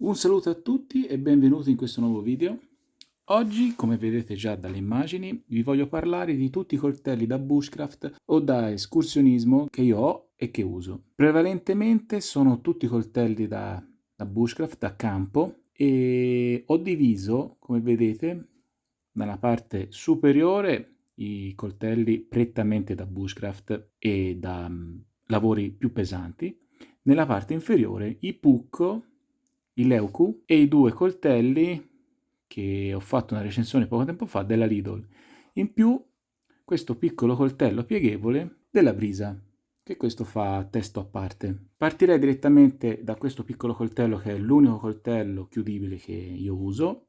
Un saluto a tutti e benvenuti in questo nuovo video. Oggi, come vedete già dalle immagini, vi voglio parlare di tutti i coltelli da bushcraft o da escursionismo che io ho e che uso. Prevalentemente sono tutti coltelli da bushcraft, da campo, e ho diviso, come vedete, nella parte superiore i coltelli prettamente da bushcraft e da lavori più pesanti, nella parte inferiore i Pucco, i Leucu e i due coltelli che ho fatto una recensione poco tempo fa della Lidl. In più questo piccolo coltello pieghevole della Brisa, che questo fa testo a parte. Partirei direttamente da questo piccolo coltello che è l'unico coltello chiudibile che io uso.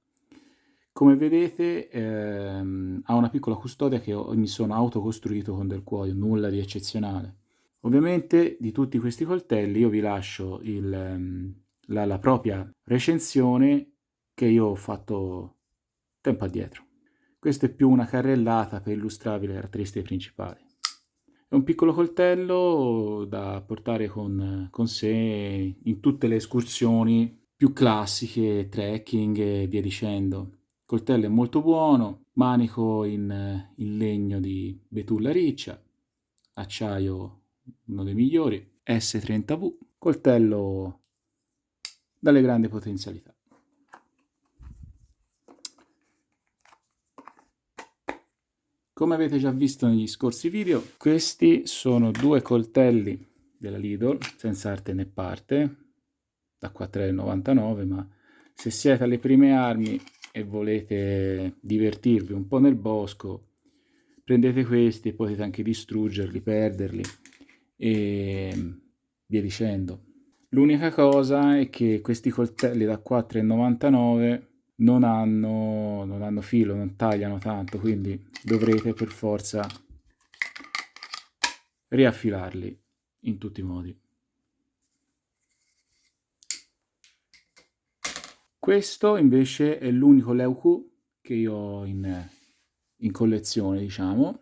Come vedete ha una piccola custodia che mi sono autocostruito con del cuoio, nulla di eccezionale. Ovviamente di tutti questi coltelli io vi lascio la propria recensione che io ho fatto tempo addietro. Questa è più una carrellata per illustrarvi le caratteristiche principali. È un piccolo coltello da portare con sé in tutte le escursioni più classiche, trekking e via dicendo. Il coltello è molto buono, manico in legno di betulla riccia, acciaio uno dei migliori, S30V, coltello dalle grandi potenzialità. Come avete già visto negli scorsi video, questi sono due coltelli della Lidl, senza arte né parte, da 4,99 €, ma se siete alle prime armi e volete divertirvi un po' nel bosco, prendete questi e potete anche distruggerli, perderli e via dicendo. L'unica cosa è che questi coltelli da 4,99 € non hanno filo, non tagliano tanto, quindi dovrete per forza riaffilarli in tutti i modi. Questo invece è l'unico Leuku che io ho in collezione, diciamo,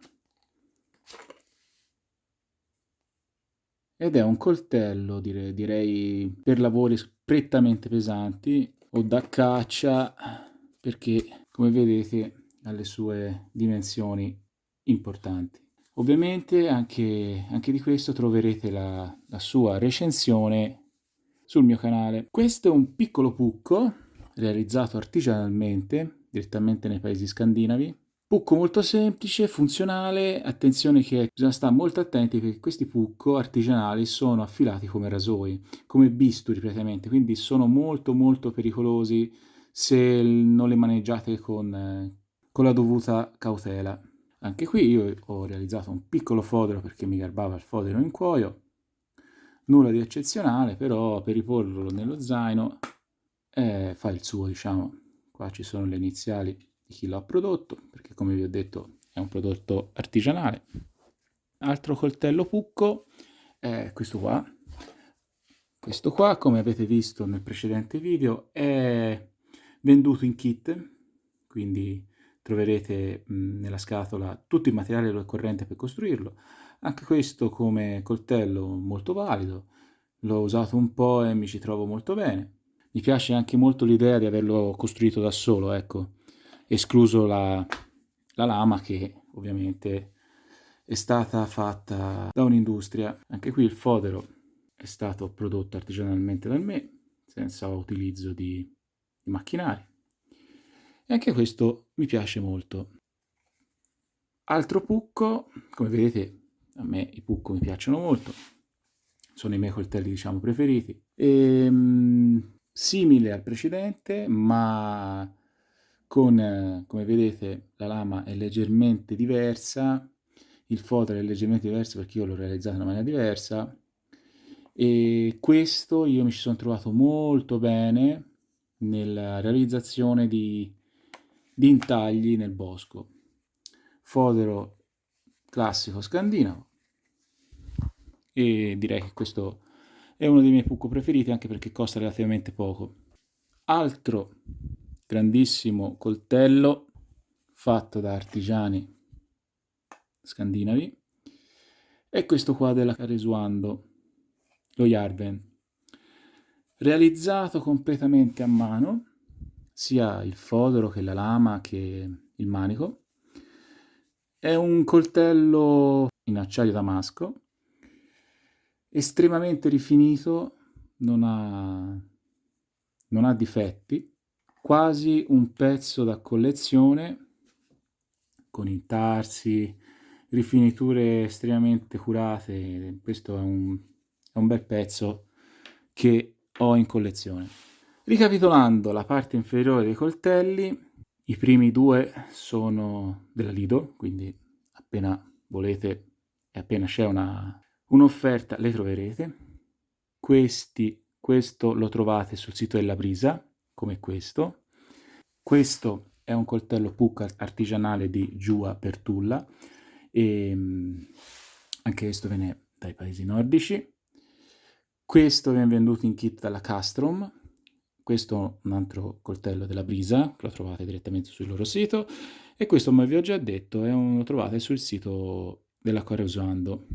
ed è un coltello, direi, per lavori prettamente pesanti o da caccia, perché come vedete ha le sue dimensioni importanti. Ovviamente anche di questo troverete la sua recensione sul mio canale. Questo è un piccolo pucco realizzato artigianalmente direttamente nei paesi scandinavi. Pucco molto semplice, funzionale. Attenzione che bisogna stare molto attenti perché questi pucco artigianali sono affilati come rasoi, come bisturi praticamente, quindi sono molto molto pericolosi se non li maneggiate con la dovuta cautela. Anche qui io ho realizzato un piccolo fodero perché mi garbava il fodero in cuoio, nulla di eccezionale, però per riporlo nello zaino fa il suo, diciamo. Qua ci sono le iniziali di chi l'ha prodotto, perché come vi ho detto è un prodotto artigianale. Altro coltello Pucco è questo qua. Questo qua, come avete visto nel precedente video, è venduto in kit, quindi troverete nella scatola tutto il materiale occorrente per costruirlo. Anche questo come coltello molto valido, l'ho usato un po' e mi ci trovo molto bene. Mi piace anche molto l'idea di averlo costruito da solo, ecco, escluso la lama che ovviamente è stata fatta da un'industria. Anche qui il fodero è stato prodotto artigianalmente da me, senza utilizzo di macchinari. E anche questo mi piace molto. Altro pucco, come vedete, a me i pucco mi piacciono molto, sono i miei coltelli, diciamo, preferiti. Simile al precedente, ma con, come vedete, la lama è leggermente diversa, il fodero è leggermente diverso perché io l'ho realizzato in una maniera diversa, e questo io mi ci sono trovato molto bene nella realizzazione di intagli nel bosco. Fodero classico scandinavo, e direi che questo è uno dei miei pucco preferiti anche perché costa relativamente poco. Altro grandissimo coltello fatto da artigiani scandinavi è questo qua della Caresuando, lo Jarven. realizzato completamente a mano, sia il fodero che la lama che il manico. È un coltello in acciaio damasco, estremamente rifinito, non ha difetti, quasi un pezzo da collezione, con intarsi, rifiniture estremamente curate. Questo è un bel pezzo che ho in collezione. Ricapitolando la parte inferiore dei coltelli, i primi due sono della Lido, quindi appena volete e appena c'è un'offerta le troverete. Questo lo trovate sul sito della Brisa, come questo. Questo è un coltello PUC artigianale di Giua Pertulla e anche questo viene dai paesi nordici. Questo viene venduto in kit dalla Castrom. Questo è un altro coltello della Brisa, che lo trovate direttamente sul loro sito. E questo, come vi ho già detto, lo trovate sul sito dell'Acquario Usando.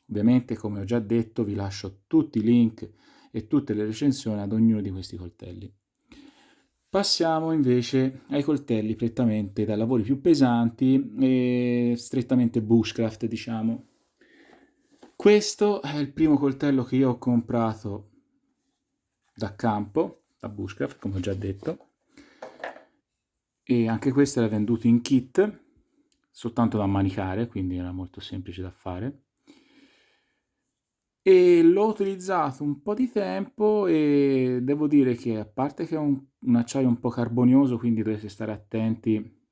Ovviamente, come ho già detto, vi lascio tutti i link e tutte le recensioni ad ognuno di questi coltelli. Passiamo invece ai coltelli prettamente da lavori più pesanti e strettamente bushcraft, diciamo. Questo è il primo coltello che io ho comprato da campo, da bushcraft, come ho già detto, e anche questo era venduto in kit, soltanto da manicare, quindi era molto semplice da fare. E l'ho utilizzato un po' di tempo e devo dire che, a parte che è un acciaio un po' carbonioso, quindi dovete stare attenti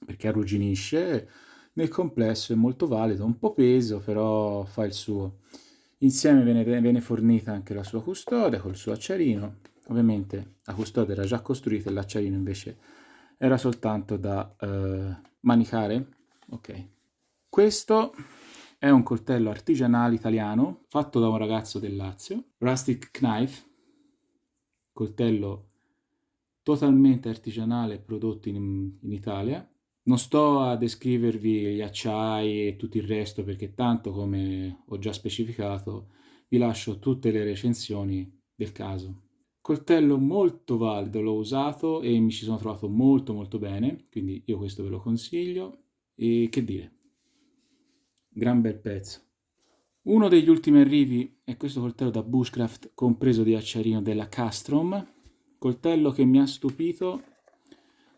perché arrugginisce, nel complesso è molto valido, un po' peso, però fa il suo. Insieme viene fornita anche la sua custodia col suo acciarino. Ovviamente la custodia era già costruita e l'acciarino invece era soltanto da manicare. Ok. Questo è un coltello artigianale italiano fatto da un ragazzo del Lazio, Rustic Knife, coltello totalmente artigianale prodotto in Italia. Non sto a descrivervi gli acciai e tutto il resto perché tanto, come ho già specificato, vi lascio tutte le recensioni del caso. Coltello molto valido, l'ho usato e mi ci sono trovato molto molto bene, quindi io questo ve lo consiglio. E che dire, gran bel pezzo. Uno degli ultimi arrivi è questo coltello da bushcraft compreso di acciarino della Castrom, coltello che mi ha stupito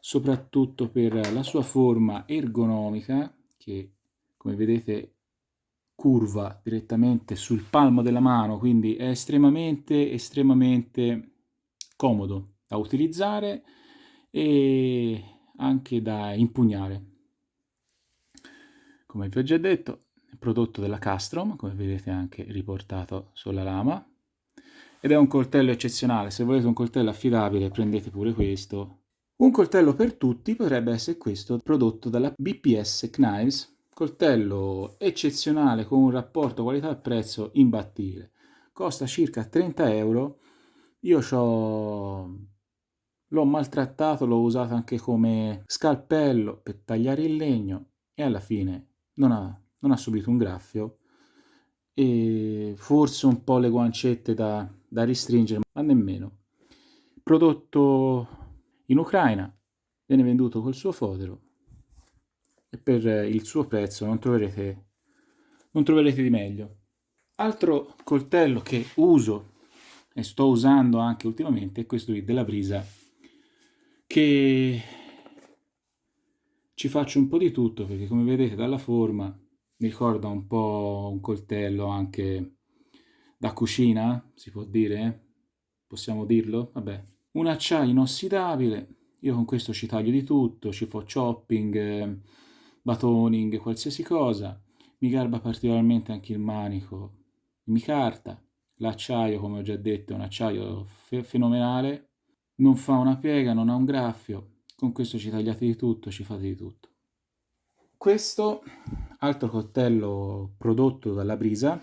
soprattutto per la sua forma ergonomica, che come vedete curva direttamente sul palmo della mano, quindi è estremamente comodo da utilizzare e anche da impugnare. Come vi ho già detto, è prodotto della Castrom, come vedete anche riportato sulla lama, ed è un coltello eccezionale. Se volete un coltello affidabile prendete pure questo. Un coltello per tutti potrebbe essere questo, prodotto dalla BPS Knives, coltello eccezionale con un rapporto qualità-prezzo imbattibile. Costa circa 30 euro. L'ho maltrattato, l'ho usato anche come scalpello per tagliare il legno e alla fine non ha subito un graffio e forse un po' le guancette da ristringere, ma nemmeno. Prodotto in Ucraina, viene venduto col suo fodero e per il suo prezzo non troverete di meglio. Altro coltello che uso e sto usando anche ultimamente è questo qui della Brisa, che ci faccio un po' di tutto perché, come vedete dalla forma, mi ricorda un po' un coltello anche da cucina, si può dire? Possiamo dirlo? Vabbè. Un acciaio inossidabile, io con questo ci taglio di tutto, ci faccio chopping, batoning, qualsiasi cosa. Mi garba particolarmente anche il manico, mi carta. L'acciaio, come ho già detto, è un acciaio fenomenale, non fa una piega, non ha un graffio. Con questo ci tagliate di tutto, ci fate di tutto. Questo altro coltello prodotto dalla Brisa,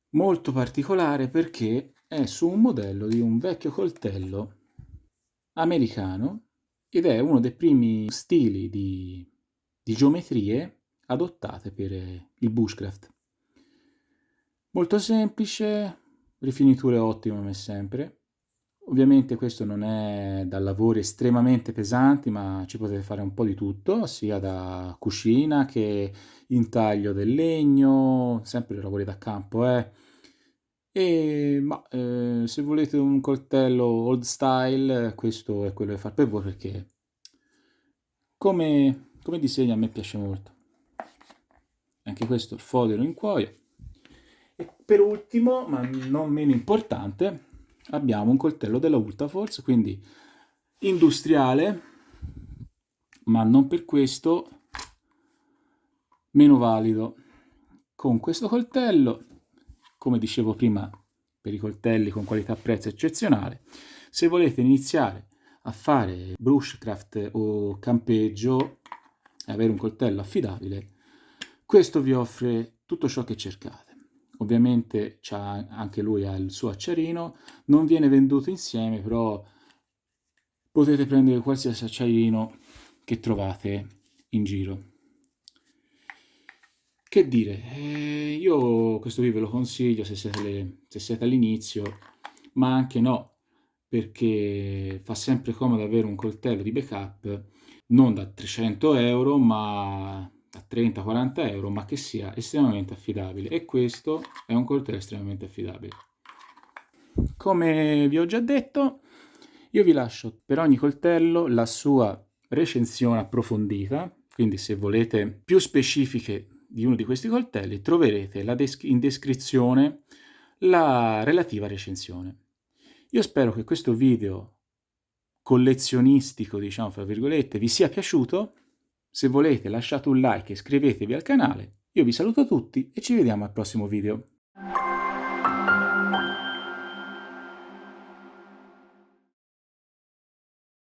molto particolare perché è su un modello di un vecchio coltello americano ed è uno dei primi stili di geometrie adottate per il bushcraft. Molto semplice, rifiniture ottime come sempre. Ovviamente questo non è da lavori estremamente pesanti, ma ci potete fare un po' di tutto, sia da cucina che intaglio del legno, sempre lavori da campo, se volete un coltello old style, questo è quello che fa per voi, perché come disegno a me piace molto. Anche questo fodero in cuoio. E per ultimo, ma non meno importante, abbiamo un coltello della Ultaforce, quindi industriale, ma non per questo meno valido. Con questo coltello, come dicevo prima, per i coltelli con qualità-prezzo eccezionale, se volete iniziare a fare bushcraft o campeggio e avere un coltello affidabile, questo vi offre tutto ciò che cercate. Ovviamente anche lui ha il suo acciarino, non viene venduto insieme, però potete prendere qualsiasi acciarino che trovate in giro. Che dire, io questo qui ve lo consiglio se siete all'inizio, ma anche no, perché fa sempre comodo avere un coltello di backup non da 300 euro, ma da 30-40 euro, ma che sia estremamente affidabile. E questo è un coltello estremamente affidabile. Come vi ho già detto, io vi lascio per ogni coltello la sua recensione approfondita, quindi se volete più specifiche di uno di questi coltelli troverete in descrizione la relativa recensione. Io spero che questo video collezionistico, diciamo fra virgolette, vi sia piaciuto. Se volete lasciate un like e iscrivetevi al canale. Io vi saluto tutti e ci vediamo al prossimo video.